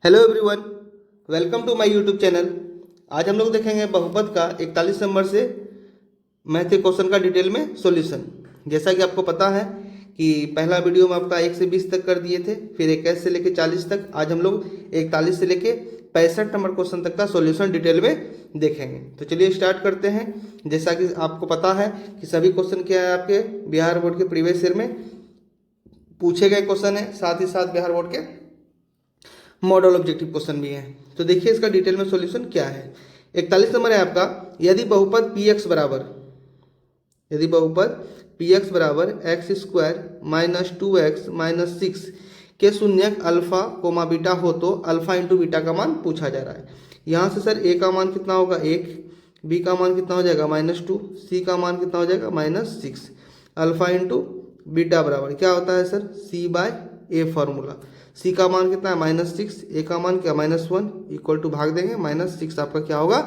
Hello everyone, welcome to my YouTube channel. आज हम लोग देखेंगे बहुपद का 41 नंबर से मैथ के क्वेश्चन का डिटेल में सॉल्यूशन। जैसा कि आपको पता है कि पहला वीडियो में आपका 1 से 20 तक कर दिए थे, फिर 21 से लेके 40 तक। आज हम लोग 41 से लेके 65 नंबर क्वेश्चन तक का सॉल्यूशन डिटेल में देखेंगे। तो चलिए स्टार्ट करते हैं। जैसा कि आपको पता है कि सभी क्वेश्चन क्या है, आपके बिहार बोर्ड के प्रीवियस ईयर में पूछे गए क्वेश्चन है, साथ ही साथ बिहार बोर्ड के मॉडल ऑब्जेक्टिव क्वेश्चन भी है। तो देखिए इसका डिटेल में सॉल्यूशन क्या है। 41 नंबर है आपका, यदि बहुपद पी एक्स बराबर x square minus 2x minus 6 के शून्यक अल्फा कोमा बीटा हो तो अल्फा इंटू बीटा का मान पूछा जा रहा है। यहाँ से सर ए का मान कितना होगा 1, बी का मान कितना हो जाएगा -2, सी का मान कितना हो जाएगा -6। अल्फा इंटू बीटा बराबर क्या होता है सर C/A फॉर्मूला। सी का मान कितना है -6, ए का मान क्या -1, इक्वल टू भाग देंगे -6, आपका क्या होगा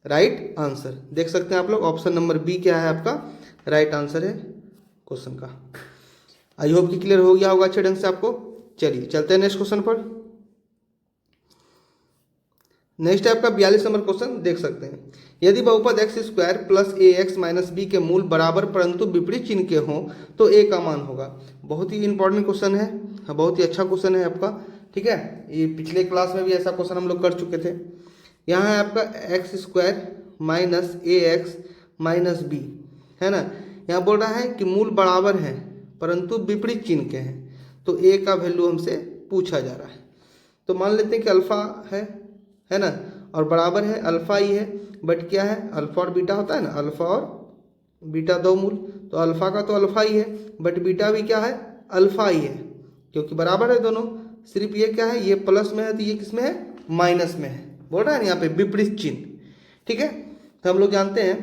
राइट आंसर। देख सकते हैं आप लोग, ऑप्शन नंबर बी क्या है आपका राइट आंसर है क्वेश्चन का। आई होप कि क्लियर हो गया होगा अच्छे ढंग से आपको। चलिए चलते हैं नेक्स्ट क्वेश्चन पर। नेक्स्ट है आपका 42 नंबर क्वेश्चन, देख सकते हैं। यदि बहुपद एक्स स्क्वायर प्लस ए एक्स माइनस बी के मूल बराबर परंतु विपरीत चिन्ह के हों तो ए का मान होगा। बहुत ही इंपॉर्टेंट क्वेश्चन है, बहुत ही अच्छा क्वेश्चन है आपका। ठीक है, ये पिछले क्लास में भी ऐसा क्वेश्चन हम लोग कर चुके थे। यहाँ है आपका एक्स स्क्वायर माइनस ए एक्स माइनस बी, है ना। यहाँ बोल रहा है कि मूल बराबर हैं परंतु विपरीत चिन्ह के हैं, तो ए का वैल्यू हमसे पूछा जा रहा है। तो मान लेते हैं कि अल्फा है ना, और बराबर है अल्फा ही है, बट क्या है अल्फा और बीटा होता है ना, अल्फा और बीटा दो मूल, तो अल्फा का तो अल्फा ही है, बट बीटा भी क्या है अल्फा ही है, क्योंकि बराबर है दोनों। सिर्फ ये क्या है, ये प्लस में है तो ये किस में है माइनस में है, बोल रहा है ना यहाँ पे विपरीत चिन्ह। ठीक है, तो हम लोग जानते हैं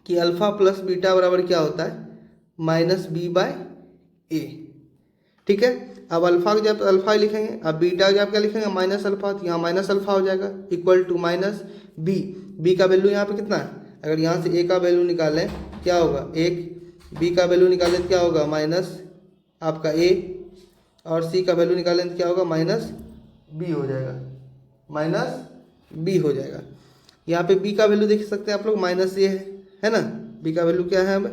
कि अल्फा प्लस बीटा बराबर क्या होता है -B/A। ठीक है, अब अल्फा की जगह तो अल्फा ही लिखेंगे, अब बीटा की जगह क्या लिखेंगे माइनस अल्फा, तो यहाँ माइनस अल्फा हो जाएगा इक्वल टू -B। बी का वैल्यू यहाँ पे कितना है, अगर यहाँ से ए का वैल्यू निकालें क्या होगा 1, बी का वैल्यू निकालें क्या होगा माइनस आपका ए, और सी का वैल्यू निकालें तो क्या होगा -B हो जाएगा, -B हो जाएगा। यहाँ पे बी का वैल्यू देख सकते हैं आप लोग -A है ना, बी का वैल्यू क्या है -A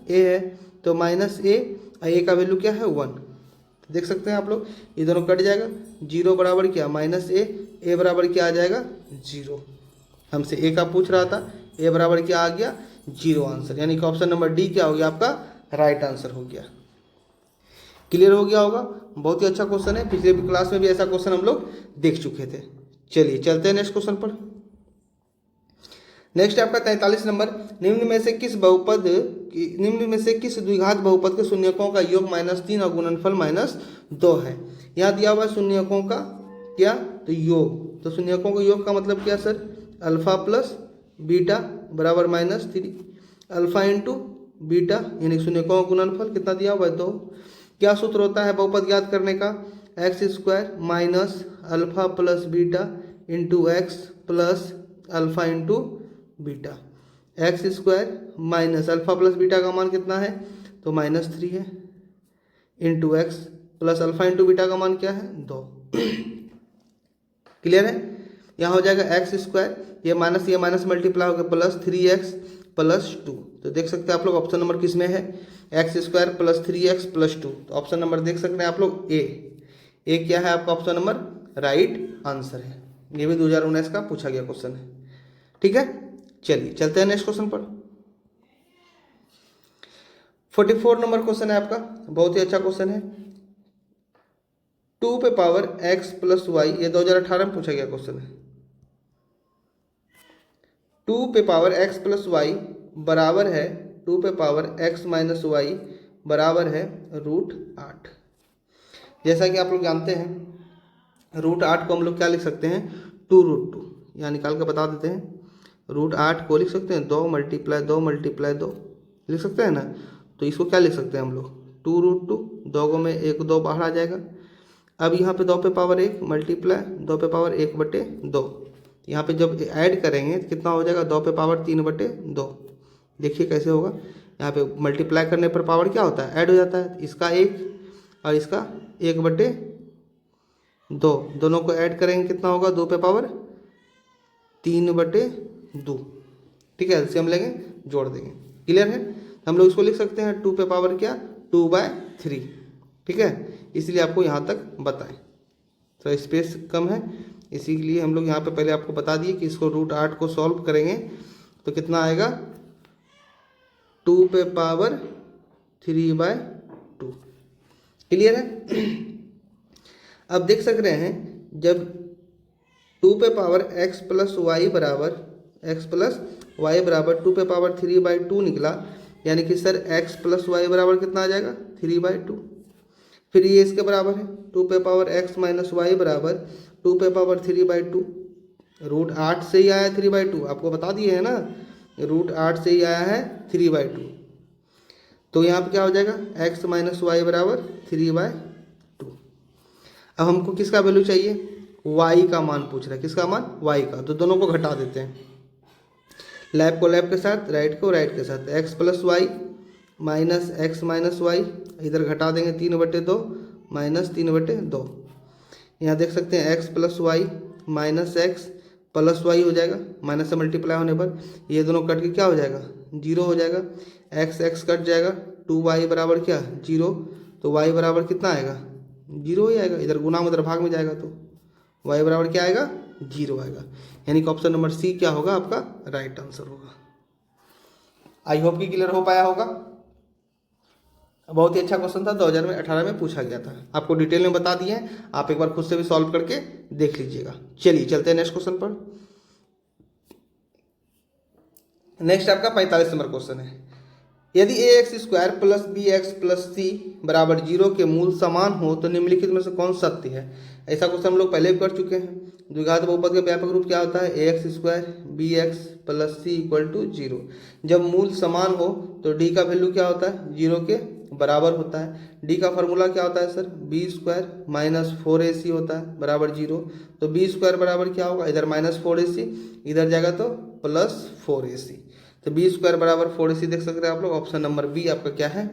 है, तो -A और ए का वैल्यू क्या है 1। देख सकते हैं आप लोग, ये दोनों कट जाएगा, 0 बराबर क्या -A, ए बराबर क्या आ जाएगा 0। हमसे ए का पूछ रहा था, ए बराबर क्या आ गया 0 आंसर, यानी कि ऑप्शन नंबर डी क्या हो गया आपका राइट आंसर हो गया। क्लियर हो गया होगा, बहुत ही अच्छा क्वेश्चन है। पिछले क्लास में भी ऐसा क्वेश्चन हम लोग देख चुके थे। चलिए चलते हैं नेक्स्ट क्वेश्चन पर। नेक्स्ट आपका 43 नंबर, निम्न में से किस द्विघात बहुपद के शून्यकों का योग -3 और गुणनफल -2 है। यहाँ दिया हुआ शून्यकों का क्या तो योग, तो शून्यकों का योग का मतलब क्या सर अल्फा प्लस बीटा बराबर -3, अल्फा इंटू बीटा यानी शून्यकों का गुणनफल कितना दिया हुआ है 2। क्या सूत्र होता है बहुपद ज्ञात करने का, x square minus alpha plus beta into x plus alpha into beta. X square minus alpha plus beta का मान कितना है तो -3 है, into x plus alpha into beta का मान क्या है 2। क्लियर है, यहाँ हो जाएगा एक्स स्क्वायर, ये माइनस मल्टीप्लाई होकर प्लस 3x प्लस 2। तो देख सकते हैं आप लोग ऑप्शन नंबर किस में है x square plus 3x plus 2, तो ऑप्शन नंबर देख सकते हैं आप लोग ए क्या है आपका ऑप्शन नंबर राइट आंसर है। ये भी 2019 का पूछा गया क्वेश्चन है। ठीक है, चलिए चलते हैं नेक्स्ट क्वेश्चन पर। 44 नंबर क्वेश्चन है आपका, बहुत ही अच्छा क्वेश्चन है। 2 पे पावर x प्लस वाई, ये 2018 में पूछा गया क्वेश्चन है। 2 पे पावर x प्लस वाई बराबर है 2 पे पावर x माइनस वाई बराबर है √8। जैसा कि आप लोग जानते हैं √8 को हम लोग क्या लिख सकते हैं 2√2, यहाँ निकाल कर बता देते हैं। √8 को लिख सकते हैं 2 × 2 लिख सकते हैं ना, तो इसको क्या लिख सकते हैं हम लोग 2√2, 2 में 1 2 बाहर आ जाएगा। अब यहाँ पे 2 पे पावर 1 मल्टीप्लाई 2 पे पावर 1/2, यहाँ पे जब ऐड करेंगे तो कितना हो जाएगा 2 पे पावर 3/2। देखिए कैसे होगा, यहाँ पे मल्टीप्लाई करने पर पावर क्या होता है ऐड हो जाता है, इसका 1 और इसका 1/2 2, दोनों को ऐड करेंगे कितना होगा, 2 पे पावर 3/2। ठीक है, एलसीएम लेंगे, जोड़ देंगे। क्लियर है? हम लोग इसको लिख सकते हैं 2 पे पावर क्या, 2/3। ठीक है, इसलिए आपको यहाँ तक बताएं, तो स्पेस कम है, इसीलिए हम लोग यहाँ पे पहले आपको बता दिए कि इसको √8 को सॉल्व करेंगे तो कितना आएगा, 2 पे पावर 3/2। क्लियर है? अब देख सक रहे हैं जब 2 पे पावर x प्लस वाई बराबर 2 पे पावर 3/2 निकला, यानी कि सर x प्लस वाई बराबर कितना आ जाएगा, 3/2। फिर ये इसके बराबर है 2 पे पावर x माइनस वाई बराबर 2 पे पावर 3/2। √8 से ही आया 3/2, आपको बता दिए है ना, √8 से ही आया है 3/2। तो यहाँ पे क्या हो जाएगा, x माइनस वाई बराबर 3/2। अब हमको किसका वैल्यू चाहिए, y का मान पूछ रहा है, किसका मान, y का। तो दोनों को घटा देते हैं, लेफ्ट को लेफ्ट के साथ, राइट को राइट के साथ। x plus y minus x minus y, इधर घटा देंगे 3/2 माइनस 3/2। यहाँ देख सकते हैं x plus y minus x plus y हो जाएगा, माइनस से मल्टीप्लाई होने पर ये दोनों कट के क्या हो जाएगा, 0 हो जाएगा। x कट जाएगा, 2y बराबर क्या, 0। तो y बराबर कितना आएगा, 0 हो जाएगा। इधर गुना उधर भाग में जाएगा तो y बराबर क्या आएगा, 0 आएगा। यानी कि ऑप्शन नंबर सी क्या होगा, आपका राइट आंसर होगा। आई होप कि क्लियर हो पाया होगा। बहुत ही अच्छा क्वेश्चन था, 2018 में पूछा गया था, आपको डिटेल में बता दिए हैं, आप एक बार खुद से भी सॉल्व करके देख लीजिएगा। चलिए चलते हैं नेक्स्ट क्वेश्चन पर। नेक्स्ट आपका 45 नंबर क्वेश्चन है, यदि ax² plus bx plus c बराबर 0 के मूल समान हो तो निम्नलिखित में से कौन सत्य है। ऐसा क्वेश्चन हम लोग पहले भी कर चुके हैं। द्विघात बहुपद का व्यापक रूप क्या होता है, ax² bx plus c equal to 0। जब मूल समान हो तो d का वैल्यू क्या होता है, 0 के बराबर होता है। d का फॉर्मूला क्या होता है सर, b² माइनस 4ac होता है बराबर 0। तो b² बराबर क्या होगा, इधर माइनस 4ac, इधर जाएगा तो प्लस 4ac। तो b² बराबर 4ac देख सकते हैं आप लोग। ऑप्शन नंबर बी आपका क्या है,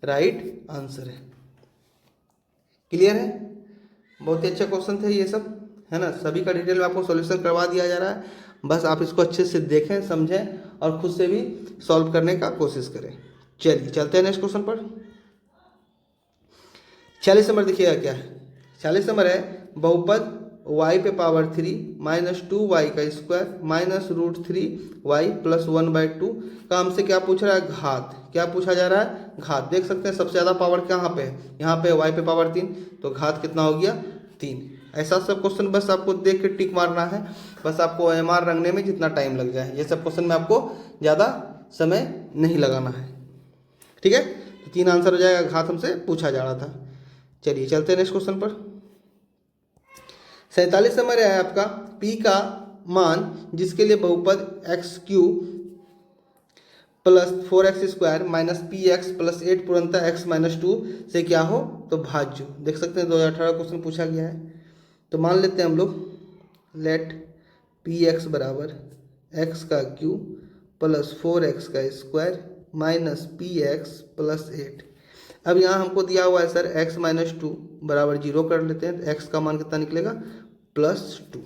राइट आंसर है। क्लियर है? बहुत ही अच्छा क्वेश्चन थे ये सब, है ना। सभी का डिटेल में आपको सॉल्यूशन करवा दिया जा रहा है, बस आप इसको अच्छे से देखें, समझें और खुद से भी सॉल्व करने का कोशिश करें। चलिए चलते हैं नेक्स्ट क्वेश्चन पर। 46 नंबर देखिएगा क्या है। 46 नंबर है, बहुपद y पे पावर 3 माइनस 2y का स्क्वायर माइनस √3y प्लस 1/2 का हमसे क्या पूछ रहा है, घात। क्या पूछा जा रहा है, घात। देख सकते हैं सबसे ज़्यादा पावर कहाँ पे है, यहाँ पे y पे पावर 3, तो घात कितना हो गया, 3। ऐसा सब क्वेश्चन बस आपको देख के टिक मारना है, बस आपको OMR रंगने में जितना टाइम लग जाए, ये सब क्वेश्चन में आपको ज़्यादा समय नहीं लगाना है। ठीक है, तो 3 आंसर हो जाएगा, घात हमसे पूछा जा रहा था। चलिए चलते हैं नेक्स्ट क्वेश्चन पर। 47 नंबर है आपका, p का मान जिसके लिए बहुपद x³ plus 4x² minus px plus 8 पूर्णतः x माइनस 2 से क्या हो तो भाज्य। देख सकते हैं 2018 क्वेश्चन पूछा गया है। तो मान लेते हैं हम लोग, लेट px बराबर x का क्यूब प्लस 4x का स्क्वायर माइनस px प्लस 8। अब यहाँ हमको दिया हुआ है सर x माइनस 2 बराबर 0 कर लेते हैं, तो x का मान कितना निकलेगा, प्लस 2।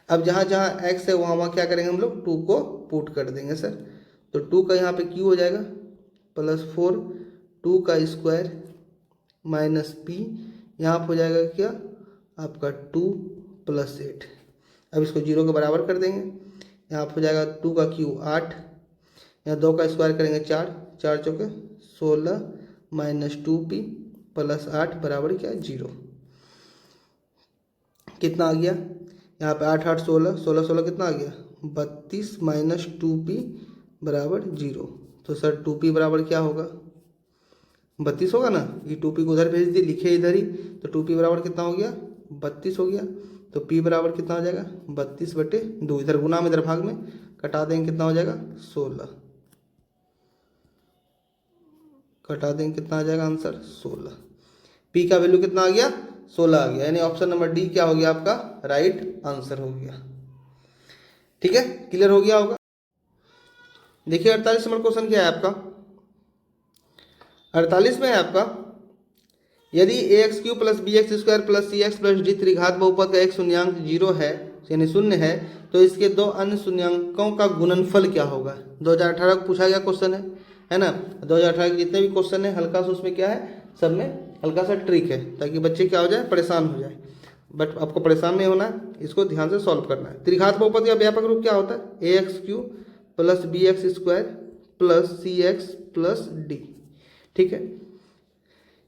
अब जहाँ जहाँ x है वहाँ वहाँ क्या करेंगे हम लोग, 2 को पुट कर देंगे सर। तो 2 का यहाँ पे q हो जाएगा प्लस 4, 2 का स्क्वायर माइनस p, यहाँ पर हो जाएगा क्या आपका 2 प्लस 8। अब इसको 0 के बराबर कर देंगे, यहाँ पर हो जाएगा 2 का q 8, यहाँ 2 का स्क्वायर करेंगे 4, 4 चौके 16 माइनस 2p प्लस 8 बराबर क्या 0। कितना आ गया, यहाँ पे 8 8 16, 16 16 कितना आ गया 32 माइनस 2p बराबर 0। तो सर 2p बराबर क्या होगा, 32 होगा ना। ये 2p को उधर भेज दिए, लिखे इधर ही, तो 2p बराबर कितना हो गया 32 हो गया। तो p बराबर कितना हो जाएगा 32/2, इधर गुना में इधर भाग में कटा देंगे, कितना हो जाएगा 16, कटा देंगे कितना आ जाएगा आंसर 16। p का वैल्यू कितना आ गया 16 आ गया, यानी ऑप्शन नंबर डी क्या हो गया आपका राइट आंसर हो गया। ठीक है, क्लियर हो गया होगा। देखिए 48 नंबर क्वेश्चन क्या है आपका। 48 में है आपका, यदि ax³ plus bx² plus cx plus d त्रिघात बहुपद का एक शून्यांक 0 है यानी शून्य है तो इसके दो अन्य शून्यांकों का गुणनफल क्या होगा। 2018 को पूछा गया क्वेश्चन है ना। 2018 के जितने भी क्वेश्चन है हल्का सा उसमें क्या है, सब में हल्का सा ट्रिक है ताकि बच्चे क्या हो जाए, परेशान हो जाए। बट आपको परेशान नहीं होना है, इसको ध्यान से सॉल्व करना है। त्रिघात बहुपद का व्यापक रूप क्या होता है, ax³ plus bx² plus cx plus d। ठीक है,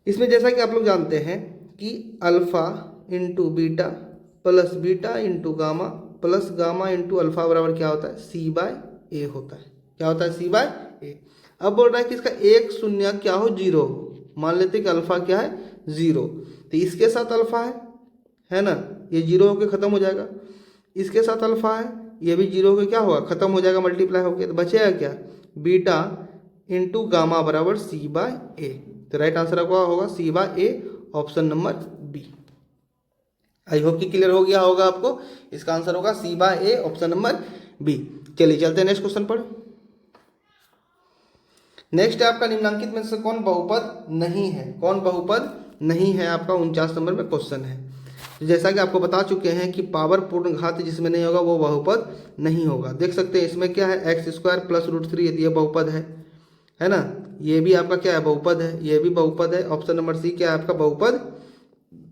इसमें जैसा कि आप लोग जानते हैं कि alpha into beta plus beta into gamma plus gamma into alpha बराबर क्या होता है, c/a होता है। क्या होता है, c/a। अब बोल रहा है कि इसका एक शून्य क्या हो, 0 हो। मान लेते हैं कि अल्फा क्या है, 0, तो इसके साथ अल्फा है ना, ये 0 होकर खत्म हो जाएगा। इसके साथ अल्फा है, ये भी 0 होकर क्या होगा, खत्म हो जाएगा, मल्टीप्लाई होकर। तो बचेगा क्या, बीटा इंटू गामा बराबर c/a। तो राइट आंसर आपका होगा c/a, option number B. I hope कि क्लियर हो गया होगा आपको। इसका आंसर होगा c/a, ऑप्शन नंबर बी। चलिए चलते हैं नेक्स्ट क्वेश्चन पर। नेक्स्ट है आपका निम्नलिखित में से कौन बहुपद नहीं है। कौन बहुपद नहीं है आपका 49 नंबर में क्वेश्चन है। तो जैसा कि आपको बता चुके हैं कि पावर पूर्ण घात जिसमें नहीं होगा वो बहुपद नहीं होगा। देख सकते हैं इसमें क्या है, x² प्लस √3, ये बहुपद है ना। ये भी आपका क्या है, बहुपद है। ये भी बहुपद है। ऑप्शन नंबर सी क्या है आपका, बहुपद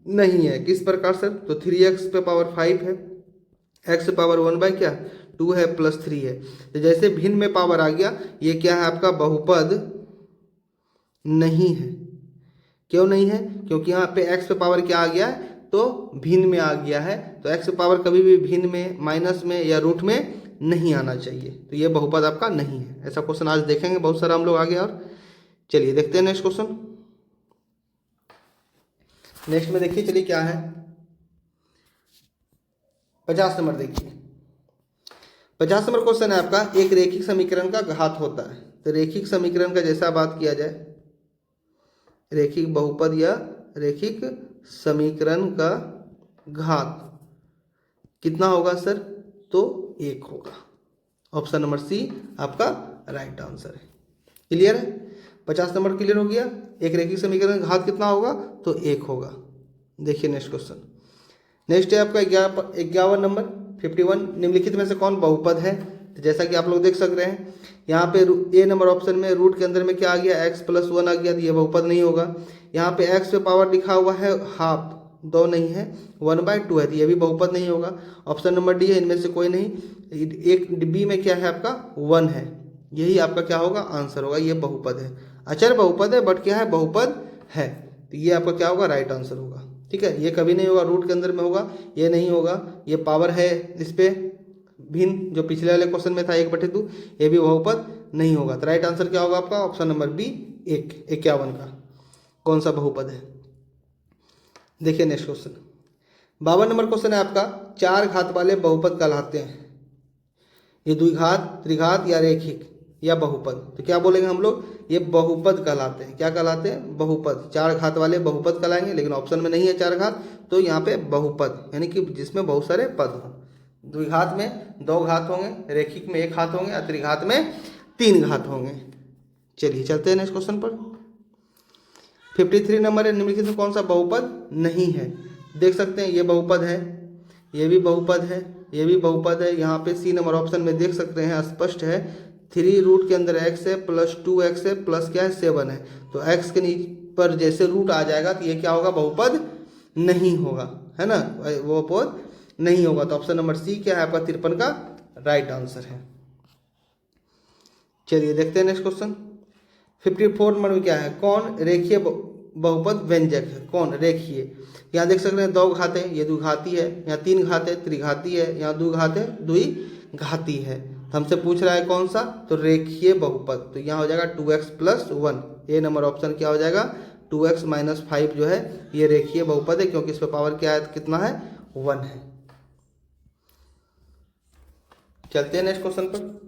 नहीं है। किस प्रकार से, तो 3x पे पावर 5 है, x पावर 1/2 है प्लस 3 है। तो जैसे भिन्न में पावर आ गया, ये क्या है आपका, बहुपद नहीं है। क्यों नहीं है, क्योंकि यहाँ पे x पे पावर क्या आ गया है, तो भिन्न में आ गया है। तो x पावर कभी भी भिन्न में, माइनस में या रूट में नहीं आना चाहिए। तो ये बहुपद आपका नहीं है। ऐसा क्वेश्चन आज देखेंगे बहुत सारा हम लोग आगे। और चलिए देखते हैं नेक्स्ट क्वेश्चन। नेक्स्ट में देखिए, चलिए क्या है, 50 नंबर देखिए। 50 नंबर क्वेश्चन है आपका, एक रैखिक समीकरण का घात होता है। तो रैखिक समीकरण का जैसा बात किया जाए, रैखिक बहुपद या रैखिक समीकरण का घात कितना होगा सर, तो 1 होगा। ऑप्शन नंबर सी आपका राइट आंसर है। क्लियर है, 50 नंबर क्लियर हो गया। एक रैखिक समीकरण का घात कितना होगा, तो 1 होगा। देखिए नेक्स्ट क्वेश्चन। नेक्स्ट है आपका 51 नंबर 51, निम्नलिखित में से कौन बहुपद है। तो जैसा कि आप लोग देख सक रहे हैं, यहाँ पे ए नंबर ऑप्शन में रूट के अंदर में क्या आ गया, x + 1 आ गया, तो ये बहुपद नहीं होगा। यहाँ पे x पे पावर लिखा हुआ है हाफ, 2 नहीं है, 1/2 है, तो ये भी बहुपद नहीं होगा। ऑप्शन नंबर डी है, इनमें से कोई नहीं। एक बी में क्या है आपका, 1 है, यही आपका क्या होगा, आंसर होगा। ये बहुपद है, अचर बहुपद है, बट क्या है, बहुपद है। तो ये आपका क्या होगा, राइट आंसर होगा। ठीक है, ये कभी नहीं होगा, रूट के अंदर में होगा, ये नहीं होगा। ये पावर है इस पे भिन्न, जो पिछले वाले क्वेश्चन में था 1/2, ये भी बहुपद नहीं होगा। तो राइट आंसर क्या होगा आपका, ऑप्शन नंबर बी 51 का कौन सा बहुपद है। देखिए नेक्स्ट क्वेश्चन, 52 नंबर क्वेश्चन है आपका, 4 घात वाले बहुपद कहलाते हैं। ये द्विघात, त्रिघात या रैखिक या बहुपद। तो क्या बोलेंगे हम लोग, ये बहुपद कहलाते हैं। क्या कहलाते हैं, बहुपद। 4 घात वाले बहुपद कहलाएंगे, लेकिन ऑप्शन में नहीं है 4 घात, तो यहाँ पे बहुपद यानी कि जिसमें बहुत सारे पद हों। द्विघात में 2 घात होंगे, रैखिक में 1 घात होंगे, और त्रिघात में 3 घात होंगे। चलिए चलते हैं नेक्स्ट क्वेश्चन पर। 53 नंबर है, निम्नलिखित में कौन सा बहुपद नहीं है। देख सकते हैं ये बहुपद है, ये भी बहुपद है, ये भी बहुपद है। यहाँ पे सी नंबर ऑप्शन में देख सकते हैं, स्पष्ट है, 3 रूट के अंदर x है प्लस 2x है प्लस क्या है 7 है। तो x के नीचे पर जैसे रूट आ जाएगा तो ये क्या होगा, बहुपद नहीं होगा, है ना, वो बहुपद नहीं होगा। तो ऑप्शन नंबर सी क्या है आपका 53 का राइट आंसर है। चलिए देखते हैं नेक्स्ट क्वेश्चन। 54 नंबर में क्या है, कौन रेखीय बहुपद व्यंजक है। कौन रेखीय, यहाँ देख सकते हैं 2 घात है, ये द्विघाती है, यहाँ 3 घात है, त्रिघाती है, यहाँ 2 घात है, द्विघाती है। हमसे पूछ रहा है कौन सा, तो रेखीय बहुपद। तो यहाँ हो जाएगा 2x + 1। ए नंबर ऑप्शन क्या हो जाएगा, 2x - 5 जो है ये रेखीय बहुपद है, क्योंकि इस पर पावर क्या है, कितना है, 1 है। चलते हैं नेक्स्ट क्वेश्चन पर।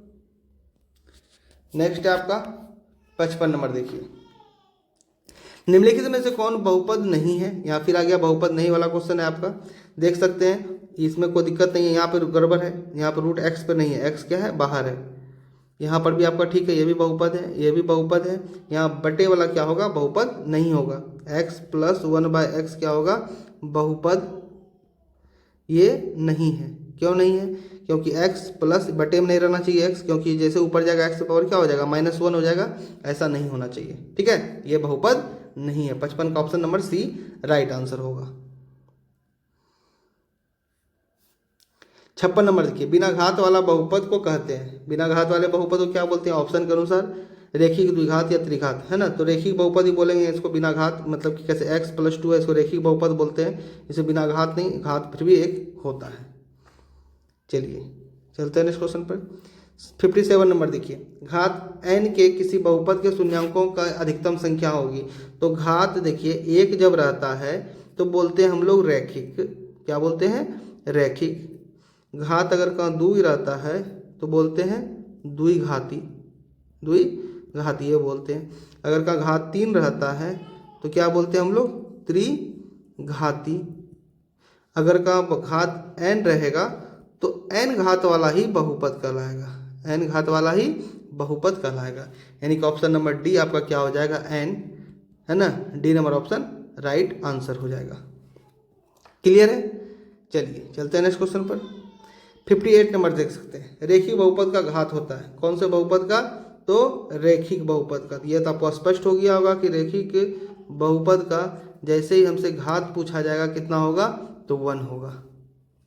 नेक्स्ट है आपका 55 नंबर। देखिए, निम्नलिखित में से कौन बहुपद नहीं है। यहाँ फिर आ गया बहुपद नहीं वाला क्वेश्चन है आपका। देख सकते हैं इसमें कोई दिक्कत नहीं है, यहाँ पर गड़बड़ है, यहाँ पर रूट x पे नहीं है, x क्या है, बाहर है। यहाँ पर भी आपका ठीक है, ये भी बहुपद है, ये भी बहुपद है। यहाँ बटे वाला क्या होगा, बहुपद नहीं होगा। x प्लस 1/x क्या होगा, बहुपद ये नहीं है। क्यों नहीं है, क्योंकि x प्लस बटे में नहीं रहना चाहिए x, क्योंकि जैसे ऊपर जाएगा x पावर क्या हो जाएगा -1 हो जाएगा, ऐसा नहीं होना चाहिए। ठीक है, ये बहुपद नहीं है। 55 का option number C right answer होगा। 56 नंबर देखिए, बिना घात वाला बहुपद को कहते हैं, बिना घात वाले बहुपद को क्या बोलते हैं, ऑप्शन के अनुसार रेखिक द्विघात या त्रिघात, है ना। तो रेखिक बहुपद ही बोलेंगे इसको, बिना घात मतलब कि कैसे x प्लस 2 है, इसको रेखिक बहुपद बोलते हैं। इसे बिना घात नहीं, घात फिर भी एक होता है। चलिए चलते हैं नेक्स्ट क्वेश्चन पर। 57 नंबर देखिए, घात n के किसी बहुपद के शून्यांकों का अधिकतम संख्या होगी। तो घात देखिए एक जब रहता है तो बोलते हैं हम लोग रैखिक, क्या बोलते हैं, रैखिक। घात अगर का द्वि रहता है तो बोलते हैं द्विघाती, द्विघाती ये बोलते हैं। अगर का घात 3 रहता है तो क्या बोलते हैं हम लोग, त्रिघाती। अगर का घात n रहेगा तो n घात वाला ही बहुपद कहलाएगा, n घात वाला ही बहुपद कहलाएगा। यानी कि ऑप्शन नंबर डी आपका क्या हो जाएगा, n, है ना। D number option right answer हो जाएगा। क्लियर है। चलिए चलते हैं नेक्स्ट क्वेश्चन पर। 58 नंबर देख सकते हैं, रेखिक बहुपद का घात होता है, कौन से बहुपद का, तो रेखिक बहुपद का। ये तो आपको स्पष्ट हो गया होगा कि रेखिक बहुपद का जैसे ही हमसे घात पूछा जाएगा कितना होगा, तो 1 होगा।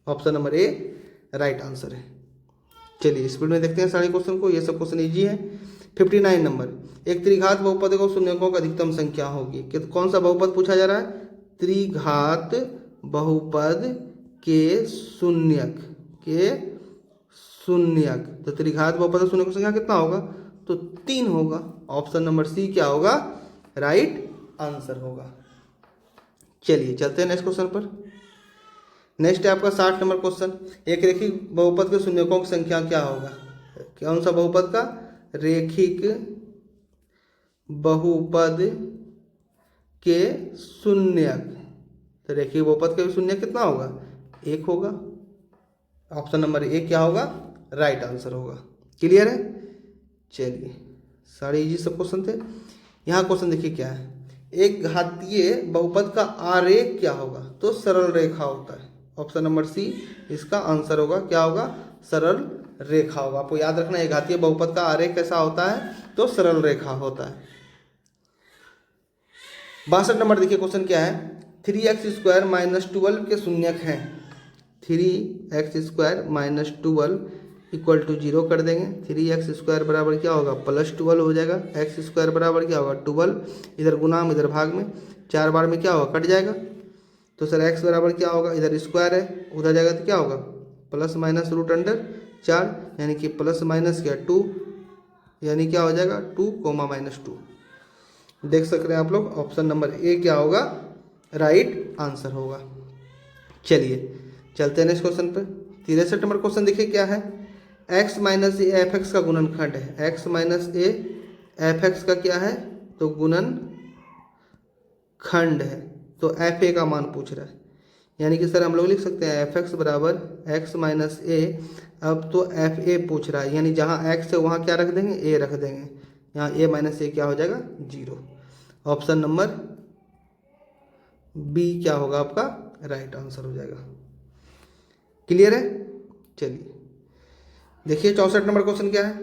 Option number A right answer है। चलिए स्पीड में देखते हैं सारे क्वेश्चन को, ये सब क्वेश्चन इजी है। 59 नंबर, एक त्रिघात बहुपद को शून्यकों की अधिकतम संख्या होगी। कि कौन सा बहुपद पूछा जा रहा है, त्रिघात बहुपद के शून्यक, के शून्यक। तो त्रिघात बहुपद के शून्यक की संख्या कितना होगा, तो 3 होगा। ऑप्शन नंबर सी क्या होगा, राइट आंसर होगा। चलिए चलते हैं नेक्स्ट क्वेश्चन पर। नेक्स्ट है आपका 60 नंबर क्वेश्चन, एक रेखिक बहुपद के शून्यकों की संख्या क्या होगा। कौन सा बहुपद का, रेखिक बहुपद के शून्यक। तो रेखिक बहुपद के शून्यक कितना होगा, 1 होगा। ऑप्शन नंबर ए क्या होगा, राइट आंसर होगा। क्लियर है। चलिए सारे इजी सब क्वेश्चन थे। यहाँ क्वेश्चन देखिए क्या है, एक घातीय बहुपद का आरेख क्या होगा, तो सरल रेखा होता है। ऑप्शन नंबर सी इसका आंसर होगा, क्या होगा, सरल रेखा होगा। आपको याद रखना है घातीय बहुपद का आरेख कैसा होता है, तो सरल रेखा होता है। 62 नंबर देखिए क्वेश्चन क्या है, 3x² - 12 के शून्यक हैं। 3x² - 12 = 0 कर देंगे। 3x² बराबर क्या होगा, +12 हो जाएगा। x² बराबर क्या होगा, 12, इधर गुणाम इधर भाग में, 4 बार में क्या होगा, कट जाएगा। तो सर x बराबर क्या होगा, इधर स्क्वायर है, उधर जाएगा तो क्या होगा, ±√4, यानी कि प्लस माइनस क्या 2, यानी क्या हो जाएगा 2, -2। देख सकते हैं आप लोग, ऑप्शन नंबर ए क्या होगा, राइट आंसर होगा। चलिए चलते हैं नेक्स्ट क्वेश्चन पर। 63 नंबर क्वेश्चन देखिए क्या है, x - a f(x) का गुणनखंड है। x - a f(x) का क्या है, तो गुणनखंड है। तो fa का मान पूछ रहा है, यानी कि सर हम लोग लिख सकते हैं f(x) बराबर x - a। अब तो fa पूछ रहा है, यानी जहाँ x है वहाँ क्या रख देंगे, a रख देंगे। यहाँ a - a क्या हो जाएगा, 0। ऑप्शन नंबर बी क्या होगा आपका, राइट आंसर हो जाएगा। क्लियर है। चलिए देखिए 64 नंबर क्वेश्चन क्या है।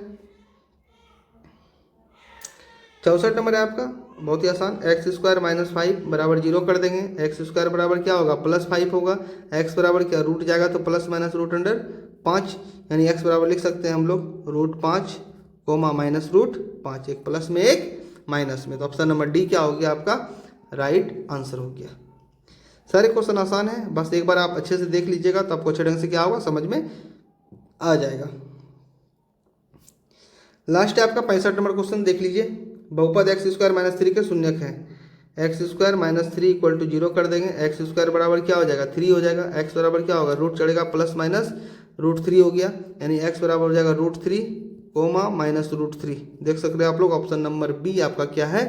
64 नंबर है आपका बहुत ही आसान, x² - 5 बराबर 0 कर देंगे। x² बराबर क्या होगा, +5 होगा। x बराबर क्या, रूट जाएगा तो ±√5, यानी x बराबर लिख सकते हैं हम लोग √5, -√5, एक प्लस में एक माइनस में। तो ऑप्शन नंबर डी क्या हो गया आपका, राइट आंसर हो गया। सारे क्वेश्चन आसान है, बस एक बार आप अच्छे से देख लीजिएगा तो आपको अच्छे ढंग से क्या होगा, समझ में आ जाएगा। लास्ट है आपका 65 नंबर क्वेश्चन, देख लीजिए। बहुपद x² - 3 के शून्यक है। x² - 3 = 0 कर देंगे। x² बराबर क्या हो जाएगा, 3 हो जाएगा। x बराबर क्या होगा, रूट चढ़ेगा +-√3 हो गया, यानी x बराबर हो जाएगा √3, -√3। देख सकते हैं आप लोग, ऑप्शन नंबर बी आपका क्या है,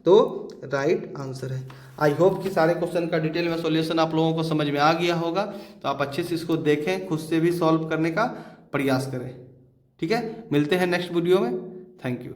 तो राइट आंसर है। आई होप कि सारे क्वेश्चन का डिटेल में सॉल्यूशन आप लोगों को समझ में आ गया होगा। तो आप अच्छे से इसको देखें, खुद से भी सॉल्व करने का प्रयास करें। ठीक है, मिलते हैं नेक्स्ट वीडियो में। Thank you.